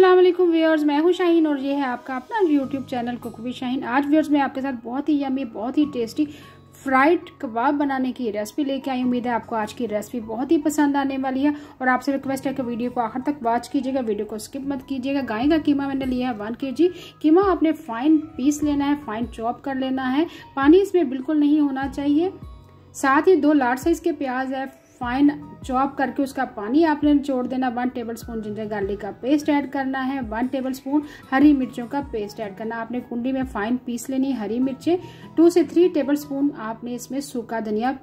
अस्सलाम वालेकुम व्यूअर्स, मैं हूं शाहीन और ये है आपका अपना YouTube channel cook with Shaheen. आज व्यूअर्स मैं आपके साथ बहुत ही यम्मी, बहुत ही टेस्टी फ्राइड कबाब बनाने की रेसिपी लेके आई। उम्मीद है आपको आज की रेसिपी बहुत ही पसंद आने वाली है और आपसे रिक्वेस्ट है कि वीडियो को आखिर तक वॉच कीजिएगा, वीडियो को स्किप मत कीजिएगा। गाय का कीमा मैंने लिया है 1 kg। कीमा आपने फाइन पीस लेना है, फाइन चॉप कर लेना है। पानी इसमें बिल्कुल नहीं होना चाहिए। साथ ही 2 लार्ज साइज के प्याज है, फाइन चॉप करके उसका पानी आपने निचोड़ देना। 1 टेबलस्पून जिंजर गार्लिक का पेस्ट ऐड करना है। 1 टेबलस्पून हरी मिर्चों का पेस्ट ऐड करना। आपने कुंडी में फाइन पीस लेनी है हरी मिर्चें। 2 से 3 टेबलस्पून आपने इसमें सूखा धनिया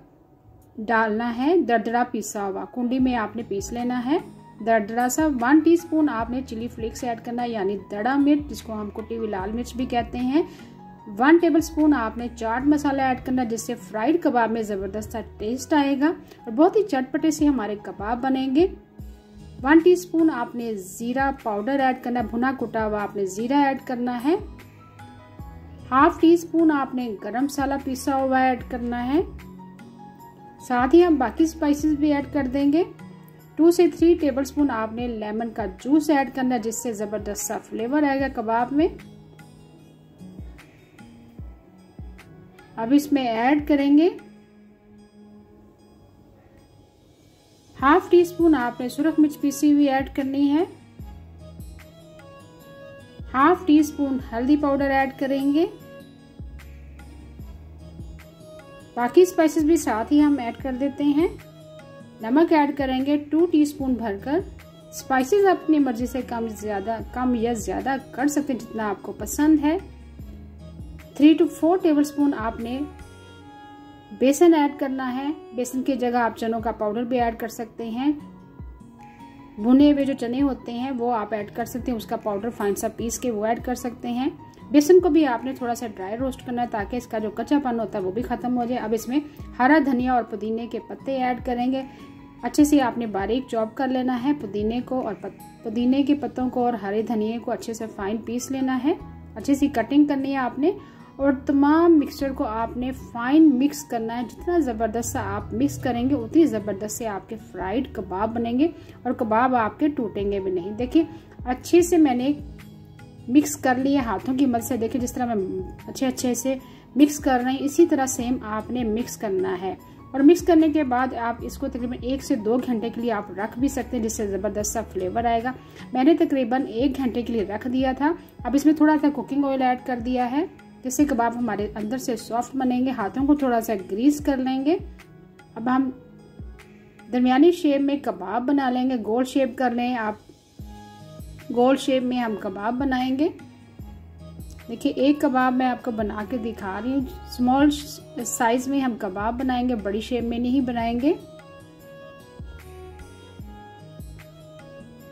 डालना है, दरदरा पिसा हुआ कुंडी में आपने पीस लेना है दरदरा सा। 1 टीस्पून आपने चिली फ्लेक्स ऐड करना है, यानी दड़ा मिर्च, जिसको हम कुटी हुई लाल मिर्च भी कहते हैं। 1 टेबलस्पून आपने चाट मसाला ऐड करना, जिससे फ्राइड कबाब में जबरदस्त टेस्ट आएगा और बहुत ही चटपटे से हमारे कबाब बनेंगे। 1 टीस्पून आपने जीरा पाउडर ऐड करना, भुना कुटा हुआ आपने जीरा ऐड करना है। 1/2 टीस्पून आपने गरम मसाला पिसा हुआ ऐड करना है। साथ ही हम बाकी स्पाइसेस भी ऐड कर देंगे। 2 से 3 टेबलस्पून आपने लेमन का जूस ऐड करना, जिससे जबरदस्त सा फ्लेवर आएगा कबाब में। अब इसमें ऐड करेंगे 1/2 टीस्पून आपने सुरख मिर्च पीसी हुई ऐड करनी है। 1/2 टीस्पून हल्दी पाउडर ऐड करेंगे। बाकी स्पाइसेस भी साथ ही हम ऐड कर देते हैं। नमक ऐड करेंगे 2 टीस्पून भरकर। स्पाइसेस अपनी मर्जी से कम या ज्यादा कर सकते हैं, जितना आपको पसंद है। 3 to 4 टेबलस्पून आपने बेसन ऐड करना है। बेसन की जगह आप चनों का पाउडर भी ऐड कर सकते हैं। भुने हुए जो चने होते हैं वो आप ऐड कर सकते हैं, उसका पाउडर फाइन सा पीस के वो ऐड कर सकते हैं। बेसन को भी आपने थोड़ा सा ड्राई रोस्ट करना है, ताकि इसका जो कच्चापन होता है वो भी खत्म हो जाए। अब इसमें हरा धनिया और पुदीने के पत्ते ऐड करेंगे। अच्छे से आपने बारीक चॉप कर लेना है पुदीने को, और पुदीने के पत्तों को और हरे धनिए को अच्छे से फाइन पीस लेना है। अच्छी सी कटिंग करनी है आपने, और तमाम मिक्सचर को आपने फाइन मिक्स करना है। जितना ज़बरदस्त सा आप मिक्स करेंगे उतनी ज़बरदस्त से आपके फ्राइड कबाब बनेंगे और कबाब आपके टूटेंगे भी नहीं। देखिए अच्छे से मैंने मिक्स कर लिया हाथों की मदद से। देखिए जिस तरह मैं अच्छे से मिक्स कर रही हूँ, इसी तरह सेम आपने मिक्स करना है। और मिक्स करने के बाद आप इसको तकरीबन 1 से 2 घंटे के लिए आप रख भी सकते हैं, जिससे ज़बरदस्त सा फ्लेवर आएगा। मैंने तकरीबन 1 घंटे के लिए रख दिया था। अब इसमें थोड़ा सा कुकिंग ऑयल ऐड कर दिया है, जिससे कबाब हमारे अंदर से सॉफ्ट बनेंगे। हाथों को थोड़ा सा ग्रीस कर लेंगे। अब हम दरमियानी शेप में कबाब बना लेंगे। गोल शेप कर लें आप, गोल शेप में हम कबाब बनाएंगे। देखिए एक कबाब मैं आपको बना के दिखा रही हूँ। स्मॉल साइज में हम कबाब बनाएंगे, बड़ी शेप में नहीं बनाएंगे।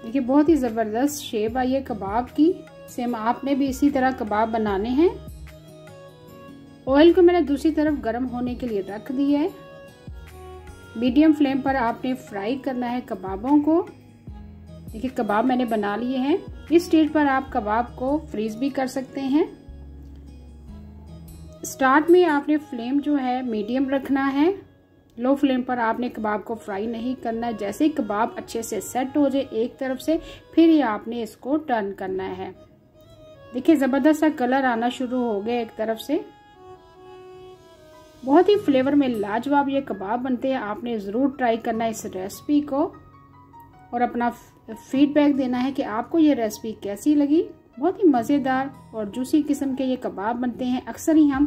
देखिए बहुत ही जबरदस्त शेप आई है कबाब की। सेम आपने भी इसी तरह कबाब बनाने हैं। ऑयल को मैंने दूसरी तरफ गर्म होने के लिए रख दिया है। मीडियम फ्लेम पर आपने फ्राई करना है कबाबों को। देखिए कबाब मैंने बना लिए हैं। इस स्टेज पर आप कबाब को फ्रीज भी कर सकते हैं। स्टार्ट में आपने फ्लेम जो है मीडियम रखना है। लो फ्लेम पर आपने कबाब को फ्राई नहीं करना है। जैसे ही कबाब अच्छे से सेट हो जाए एक तरफ से, फिर ही आपने इसको टर्न करना है। देखिए जबरदस्त सा कलर आना शुरू हो गया एक तरफ से। बहुत ही फ्लेवर में लाजवाब ये कबाब बनते हैं। आपने ज़रूर ट्राई करना है इस रेसिपी को और अपना फीडबैक देना है कि आपको ये रेसिपी कैसी लगी। बहुत ही मज़ेदार और जूसी किस्म के ये कबाब बनते हैं। अक्सर ही हम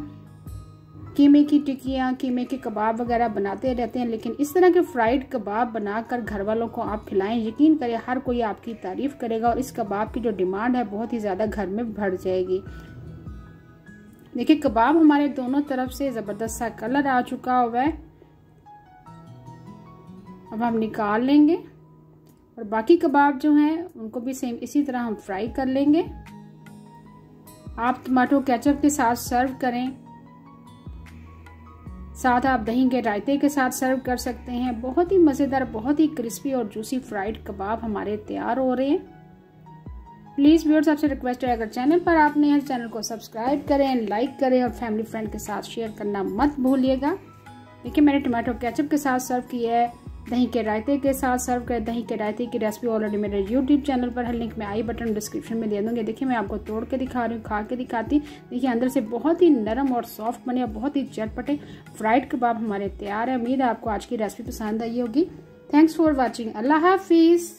कीमे की टिक्कियाँ, कीमे के कबाब वगैरह बनाते रहते हैं, लेकिन इस तरह के फ्राइड कबाब बनाकर घर वालों को आप खिलाएं, यकीन करें हर कोई आपकी तारीफ़ करेगा और इस कबाब की जो डिमांड है बहुत ही ज़्यादा घर में बढ़ जाएगी। देखिए कबाब हमारे दोनों तरफ से ज़बरदस्त सा कलर आ चुका हुआ है। अब हम निकाल लेंगे और बाकी कबाब जो हैं उनको भी सेम इसी तरह हम फ्राई कर लेंगे। आप टमाटो केचप के साथ सर्व करें, साथ आप दही के रायते के साथ सर्व कर सकते हैं। बहुत ही मज़ेदार, बहुत ही क्रिस्पी और जूसी फ्राइड कबाब हमारे तैयार हो रहे हैं। प्लीज़ व्यूअर्स आपसे रिक्वेस्ट है, अगर चैनल पर आपने हैं चैनल को सब्सक्राइब करें, लाइक करें और फैमिली फ्रेंड के साथ शेयर करना मत भूलिएगा। देखिए मैंने टमाटो केचप के साथ सर्व किया है। दही के रायते के साथ सर्व करें। दही के रायते की रेसिपी ऑलरेडी मेरे यूट्यूब चैनल पर है, लिंक मैं आई बटन डिस्क्रिप्शन में दे दूंगी। देखिए मैं आपको तोड़ के दिखा रही हूँ, खा के दिखाती। देखिए अंदर से बहुत ही नरम और सॉफ्ट बने और बहुत ही चटपटे फ्राइड कबाब हमारे तैयार है। उम्मीद है आपको आज की रेसिपी पसंद आई होगी। Thanks for watching. Allah Hafiz.